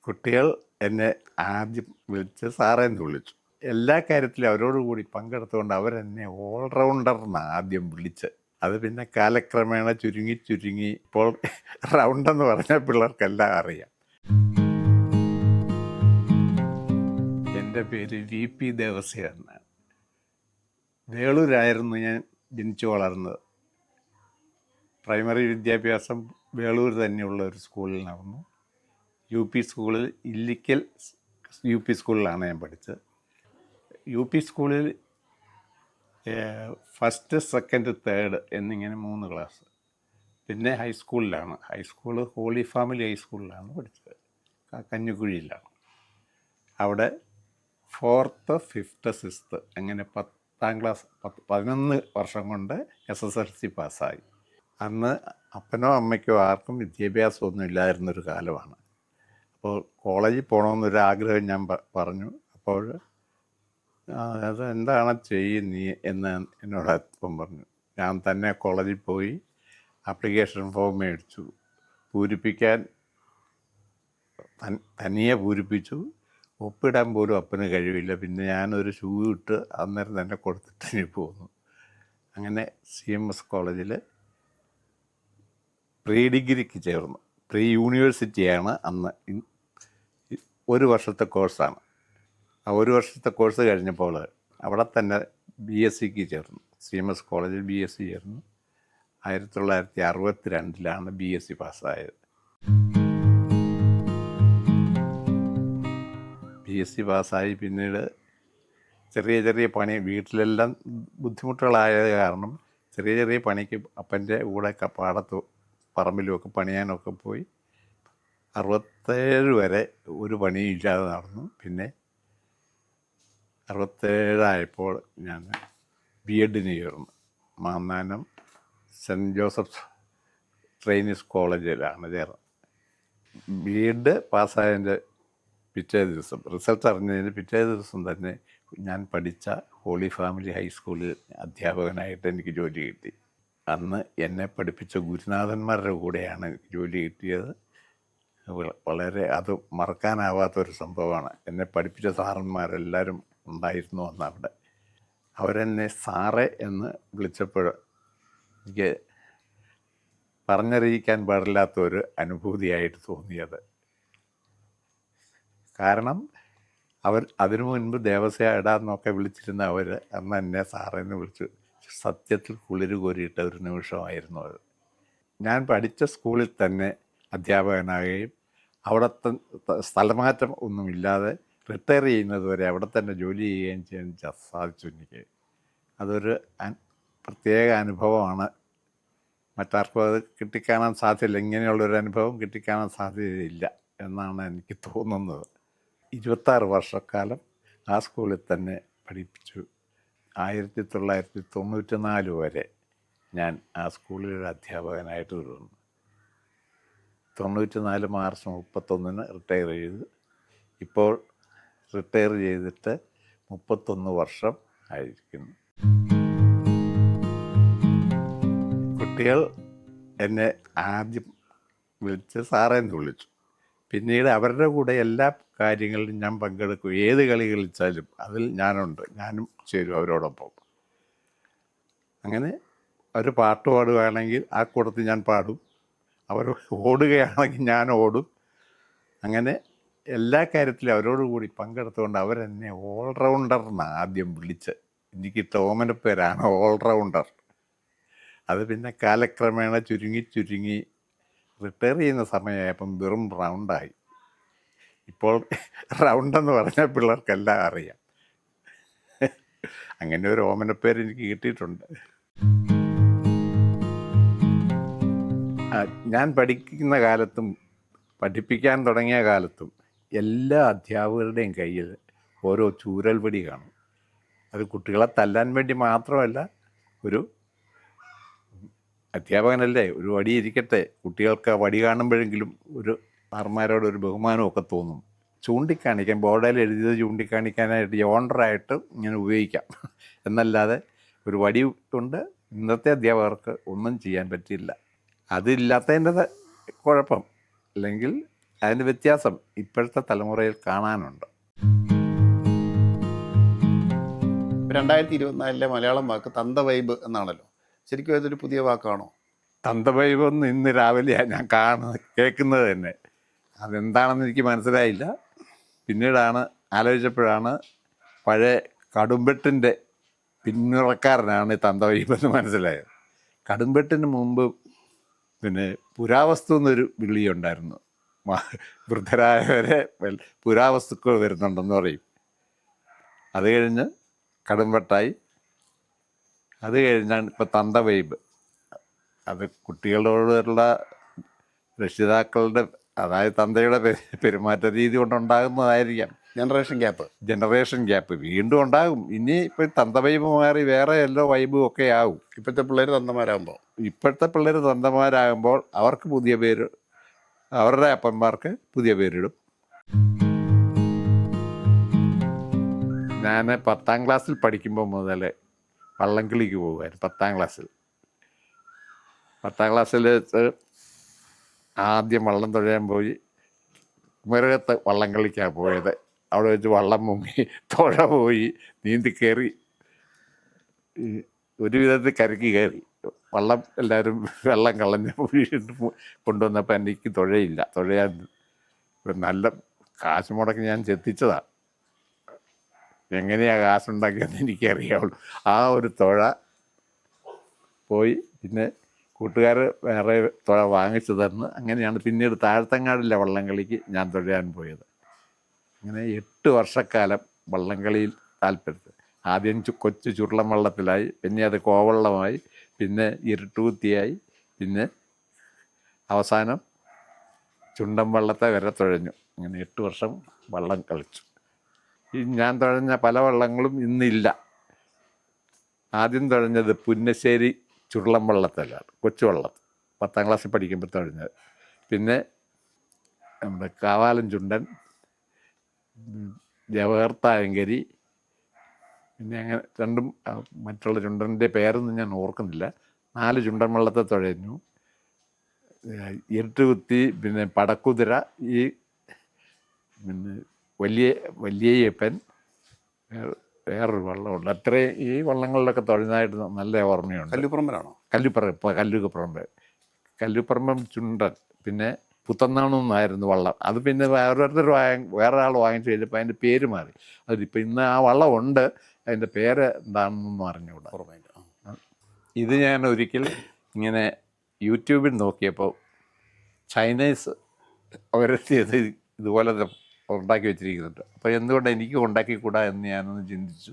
കുട്ടികൾ എന്നെ ആദ്യം വിളിച്ച് സാറേന്ന് വിളിച്ചു. എല്ലാ കാര്യത്തിലും അവരോടുകൂടി പങ്കെടുത്തുകൊണ്ട് അവരെന്നെ ഓൾറൗണ്ടർന്നാണ് ആദ്യം വിളിച്ച്. അത് പിന്നെ കാലക്രമേണ ചുരുങ്ങി ഇപ്പോൾ റൗണ്ടെന്ന് പറഞ്ഞാൽ പിള്ളേർക്കെല്ലാം അറിയാം. എൻ്റെ പേര് VP ദേവസ്യ എന്നാണ്. വേളൂരായിരുന്നു ഞാൻ ജനിച്ചു വളർന്നത്. പ്രൈമറി വിദ്യാഭ്യാസം വേളൂർ തന്നെയുള്ള ഒരു സ്കൂളിൽ നടന്നു. UP സ്കൂളിൽ ഇല്ലിക്കൽ UP സ്കൂളിലാണ് ഞാൻ പഠിച്ചത്. UP സ്കൂളിൽ ഫസ്റ്റ്, സെക്കൻഡ്, തേർഡ് എന്നിങ്ങനെ 3 ക്ലാസ്. പിന്നെ ഹൈസ്കൂൾ ഹോളി ഫാമിലി ഹൈസ്കൂളിലാണ് പഠിച്ചത്, കഞ്ഞിക്കുഴിയിലാണ്. അവിടെ 4th, 5th, 6th അങ്ങനെ 10ാം ക്ലാസ് 11 വർഷം കൊണ്ട് SSLC പാസ്സായി. അന്ന് അപ്പനോ അമ്മയ്ക്കോ ആർക്കും വിദ്യാഭ്യാസമൊന്നും ഇല്ലായിരുന്നൊരു കാലമാണ്. അപ്പോൾ കോളേജിൽ പോകണമെന്നൊരാഗ്രഹം ഞാൻ പറഞ്ഞു. അപ്പോൾ അത് എന്താണ് നീ എന്ന് എന്നോട് അപ്പം പറഞ്ഞു. ഞാൻ തന്നെ കോളേജിൽ പോയി ആപ്ലിക്കേഷൻ ഫോം മേടിച്ചു. പൂരിപ്പിക്കാൻ തനിയെ പൂരിപ്പിച്ചു. ഒപ്പിടാൻ പോലും അപ്പന് കഴിവില്ല. പിന്നെ ഞാനൊരു ഷൂ ഇട്ട് അന്നേരം തന്നെ കൊടുത്തിട്ട് ഇനി പോന്നു. അങ്ങനെ CMS കോളേജിൽ പ്രീ ഡിഗ്രിക്ക് ചേർന്നു. പ്രീ യൂണിവേഴ്സിറ്റിയാണ് അന്ന്. 1 വർഷത്തെ കോഴ്സാണ്. ആ 1 വർഷത്തെ കോഴ്സ് കഴിഞ്ഞപ്പോൾ അവിടെ തന്നെ BSc ചേർന്നു. CMS കോളേജിൽ BSc ചേർന്നു. 1962 BSc പാസ്സായത്. BSc പാസ്സായി പിന്നീട് ചെറിയ പണി, വീട്ടിലെല്ലാം ബുദ്ധിമുട്ടുകളായത് കാരണം ചെറിയ പണിക്ക് അപ്പൻ്റെ കൂടെ പാടത്ത് പറമ്പിലുമൊക്കെ പണിയാനൊക്കെ പോയി. 67 വരെ ഒരു പണിയും ഇല്ലാതെ നടന്നു. പിന്നെ 67 ഞാൻ B.Edന് ചേർന്നു. മാന്നാനം സെൻറ്റ് ജോസഫ്സ് ട്രെയിനിസ് കോളേജിലാണ് ചേർന്നത്. B.Ed പാസ്സായതിൻ്റെ പിറ്റേ ദിവസം, റിസൾട്ട് അറിഞ്ഞതിന് പിറ്റേ ദിവസം തന്നെ ഞാൻ പഠിച്ച ഹോളി ഫാമിലി ഹൈസ്കൂളിൽ അധ്യാപകനായിട്ട് എനിക്ക് ജോലി കിട്ടി. അന്ന് എന്നെ പഠിപ്പിച്ച ഗുരുനാഥന്മാരുടെ കൂടെയാണ് ജോലി കിട്ടിയത്. വളരെ അത് മറക്കാനാവാത്തൊരു സംഭവമാണ്. എന്നെ പഠിപ്പിച്ച സാറന്മാരെല്ലാവരും ഉണ്ടായിരുന്നു അന്ന് അവിടെ. അവരെന്നെ സാറേ എന്ന് വിളിച്ചപ്പോൾ എനിക്ക് പറഞ്ഞറിയിക്കാൻ പാടില്ലാത്തൊരു അനുഭൂതിയായിട്ട് തോന്നിയത്. കാരണം അതിനു മുൻപ് ദേവസ്യ ഇടാന്നൊക്കെ വിളിച്ചിരുന്ന അവർ അന്ന് എന്നെ സാറേന്ന് വിളിച്ചു. സത്യത്തിൽ കുളിര് കോരിയിട്ട ഒരു നിമിഷമായിരുന്നു അത്. ഞാൻ പഠിച്ച സ്കൂളിൽ തന്നെ അധ്യാപകനാകുകയും അവിടുത്തെ സ്ഥലമാറ്റം ഒന്നുമില്ലാതെ റിട്ടയർ ചെയ്യുന്നത് വരെ അവിടെ തന്നെ ജോലി ചെയ്യുകയും ചെയ്യാൻ സാധിച്ചു എനിക്ക്. അതൊരു പ്രത്യേക അനുഭവമാണ്. മറ്റാർക്കും അത് കിട്ടിക്കാണാൻ സാധ്യതയില്ല. ഇങ്ങനെയുള്ളൊരു അനുഭവം കിട്ടിക്കാണാൻ സാധ്യതയില്ല എന്നാണ് എനിക്ക് തോന്നുന്നത്. 26 വർഷക്കാലം ആ സ്കൂളിൽ തന്നെ പഠിപ്പിച്ചു. 1994 വരെ ഞാൻ ആ സ്കൂളിലൊരു അധ്യാപകനായിട്ട് തുടർന്നു. 94 മാർച്ച് 31 റിട്ടയർ ചെയ്തു. ഇപ്പോൾ റിട്ടയർ ചെയ്തിട്ട് 31 വർഷം ആയിരിക്കുന്നു. കുട്ടികൾ എന്നെ ആദ്യം വിളിച്ച് സാറേന്ന് വിളിച്ചു. പിന്നീട് അവരുടെ കൂടെ എല്ലാ കാര്യങ്ങളിലും ഞാൻ പങ്കെടുക്കും. ഏത് കളി കളിച്ചാലും അതിൽ ഞാനും ചേരും അവരോടൊപ്പം. അങ്ങനെ അവർ പാട്ട് പാടുകയാണെങ്കിൽ ആ കൂട്ടത്തിൽ ഞാൻ പാടും. അവർ ഓടുകയാണെങ്കിൽ ഞാൻ ഓടും. അങ്ങനെ എല്ലാ കാര്യത്തിലും അവരോടുകൂടി പങ്കെടുത്തുകൊണ്ട് അവരെന്നെ ഓൾറൗണ്ടർന്നാണ് ആദ്യം വിളിച്ച്. എനിക്ക് ഓമനപ്പേരാണ് ഓൾറൗണ്ടർ. അത് പിന്നെ കാലക്രമേണ ചുരുങ്ങി റിട്ടയർ ചെയ്യുന്ന സമയമായപ്പം വെറും റൗണ്ടായി. ഇപ്പോൾ റൗണ്ടെന്ന് പറഞ്ഞാൽ പിള്ളേർക്കെല്ലാം അറിയാം. അങ്ങനെ ഒരു ഓമനപ്പേര് എനിക്ക് കിട്ടിയിട്ടുണ്ട്. ഞാൻ പഠിക്കുന്ന കാലത്തും പഠിപ്പിക്കാൻ തുടങ്ങിയ കാലത്തും എല്ലാ അധ്യാപകരുടെയും കയ്യിൽ ഓരോ ചൂരൽവടി കാണും. അത് കുട്ടികളെ തല്ലാൻ വേണ്ടി മാത്രമല്ല, ഒരു അധ്യാപകനല്ലേ, ഒരു വടി ഇരിക്കട്ടെ, കുട്ടികൾക്ക് വടി കാണുമ്പോഴെങ്കിലും ഒരു സാർമാരോടൊരു ബഹുമാനമൊക്കെ തോന്നും. ചൂണ്ടിക്കാണിക്കാൻ, ബോർഡിൽ എഴുതിയത് ചൂണ്ടിക്കാണിക്കാനായിട്ട് യോണ്ടറായിട്ട് ഇങ്ങനെ ഉപയോഗിക്കാം എന്നല്ലാതെ ഒരു വടി കൊണ്ട് ഇന്നത്തെ അധ്യാപകർക്ക് ഒന്നും ചെയ്യാൻ പറ്റില്ല. അതില്ലാത്തതിൻ്റെ കുഴപ്പം. അല്ലെങ്കിൽ അതിൻ്റെ വ്യത്യാസം ഇപ്പോഴത്തെ തലമുറയിൽ കാണാനുണ്ട്. 2024 മലയാളം വാക്ക് തന്ത വൈബ് എന്നാണല്ലോ. ശരിക്കും അതൊരു പുതിയ വാക്കാണോ? തന്തവൈബൊന്നും ഇന്ന് രാവിലെയാണ് ഞാൻ കേൾക്കുന്നത് തന്നെ. അതെന്താണെന്ന് എനിക്ക് മനസ്സിലായില്ല. പിന്നീടാണ് ആലോചിച്ചപ്പോഴാണ് പഴയ കടുംബെട്ടിൻ്റെ പിന്മുറക്കാരനാണ് ഈ തന്തവൈബെന്ന് മനസ്സിലായത്. കടുംബെട്ടിന് മുമ്പ് പിന്നെ പുരാവസ്തു എന്നൊരു വിളിയുണ്ടായിരുന്നു. വൃദ്ധരായവരെ പുരാവസ്തുക്കൾ വരുന്നുണ്ടെന്ന് പറയും. അത് കഴിഞ്ഞ് കടുംബെട്ടായി, അത് കഴിഞ്ഞാണ് ഇപ്പോൾ തന്തവൈബ്. അത് കുട്ടികളോടുള്ള രക്ഷിതാക്കളുടെ, അതായത് തന്തയുടെ പെരുമാറ്റ രീതി കൊണ്ടുണ്ടാകുന്നതായിരിക്കാം. ജനറേഷൻ ഗ്യാപ്പ് വീണ്ടും ഉണ്ടാകും. ഇനി ഇപ്പോൾ തന്ത വൈബ് മാറി വേറെ എല്ലാ വൈബും ഒക്കെ ആവും. ഇപ്പോഴത്തെ പിള്ളേർ തന്തമാരാകുമ്പോൾ അവർക്ക് പുതിയ പേര്, അവരുടെ അപ്പന്മാർക്ക് പുതിയ പേരിടും. ഞാൻ 10ാം ക്ലാസ്സിൽ പഠിക്കുമ്പോൾ മുതൽ വള്ളംകളിക്ക് പോകുമായിരുന്നു. 10ാം ക്ലാസ്സിൽ ആദ്യം വള്ളം തുഴയാൻ പോയി. കുമരകത്ത് വള്ളം കളിക്കാൻ പോയത്. അവിടെ വെച്ച് വള്ളം മുങ്ങി, തുഴ പോയി, നീന്തി കയറി, ഒരു വിധത്തിൽ കരയ്ക്ക് കയറി. വള്ളം എല്ലാവരും വെള്ളം കളഞ്ഞ് വീണ്ടും കൊണ്ടുവന്നപ്പോൾ എനിക്ക് തുഴയാൻ നല്ല കാശ് മുടക്കി ഞാൻ ചെത്തിച്ചതാണ്. എങ്ങനെയാണ് കാശുണ്ടാക്കിയെന്ന് എനിക്കറിയാവുള്ളൂ. ആ ഒരു തുഴ പോയി. പിന്നെ കൂട്ടുകാർ വേറെ തുഴ വാങ്ങിച്ചു തന്ന്. അങ്ങനെയാണ് പിന്നീട് താഴത്തങ്ങാടിലെ വള്ളംകളിക്ക് ഞാൻ തുഴയാൻ പോയത്. അങ്ങനെ 8 വർഷക്കാലം വള്ളംകളിയിൽ താല്പര്യത്തിൽ. ആദ്യം കൊച്ചു ചുരുളം വള്ളത്തിലായി, പിന്നെ അത് കോവള്ളമായി, പിന്നെ ഇരുട്ടുകുത്തിയായി, പിന്നെ അവസാനം ചുണ്ടൻ വള്ളത്തെ വരെ തുഴഞ്ഞു. അങ്ങനെ 8 വർഷം വള്ളം കളിച്ചു. ഈ ഞാൻ തുഴഞ്ഞ പല വള്ളങ്ങളും ഇന്നില്ല. ആദ്യം തുഴഞ്ഞത് പുന്നശ്ശേരി ചുരുളം വള്ളത്തിലാണ്, കൊച്ചു വള്ളത്തിൽ, 10ാം ക്ലാസ്സിൽ പഠിക്കുമ്പോൾ തുഴഞ്ഞത്. പിന്നെ നമ്മുടെ കാവാലം ചുണ്ടൻ, ജവഹർത്തായങ്കരി, പിന്നെ അങ്ങനെ രണ്ടും, മറ്റുള്ള ചുണ്ടൻ്റെ പേരൊന്നും ഞാൻ ഓർക്കുന്നില്ല. 4 ചുണ്ടൻ വള്ളത്തെ തുഴഞ്ഞു. ഇരുട്ടുകുത്തി, പിന്നെ പടക്കുതിര, ഈ പിന്നെ വലിയയ്യപ്പൻ, വേറൊരു വള്ളമുണ്ട്. അത്രയും ഈ വള്ളങ്ങളിലൊക്കെ തുഴഞ്ഞതായിട്ട് നല്ല ഓർമ്മയുണ്ട്. കല്ലുപറമ്പം ചുണ്ടൻ, പിന്നെ പുത്തന്നാണെന്നായിരുന്നു വള്ളം. അത് പിന്നെ വേറെ ആൾ വാങ്ങിച്ചു കഴിഞ്ഞപ്പോൾ അതിൻ്റെ പേര് മാറി. അതിപ്പോൾ ഇന്ന് ആ വള്ളം ഉണ്ട്, അതിൻ്റെ പേര് എന്താണെന്നൊന്നും അറിഞ്ഞുകൂടാ. ഇത് ഞാൻ ഒരിക്കൽ ഇങ്ങനെ യൂട്യൂബിൽ നോക്കിയപ്പോൾ ചൈനീസ് അവരെത്തിയത് ഇതുപോലെ ഉണ്ടാക്കി വെച്ചിരിക്കുന്നുണ്ട്. അപ്പോൾ എന്തുകൊണ്ട് എനിക്ക് ഉണ്ടാക്കിക്കൂടാ എന്ന് ഞാനൊന്ന് ചിന്തിച്ചു.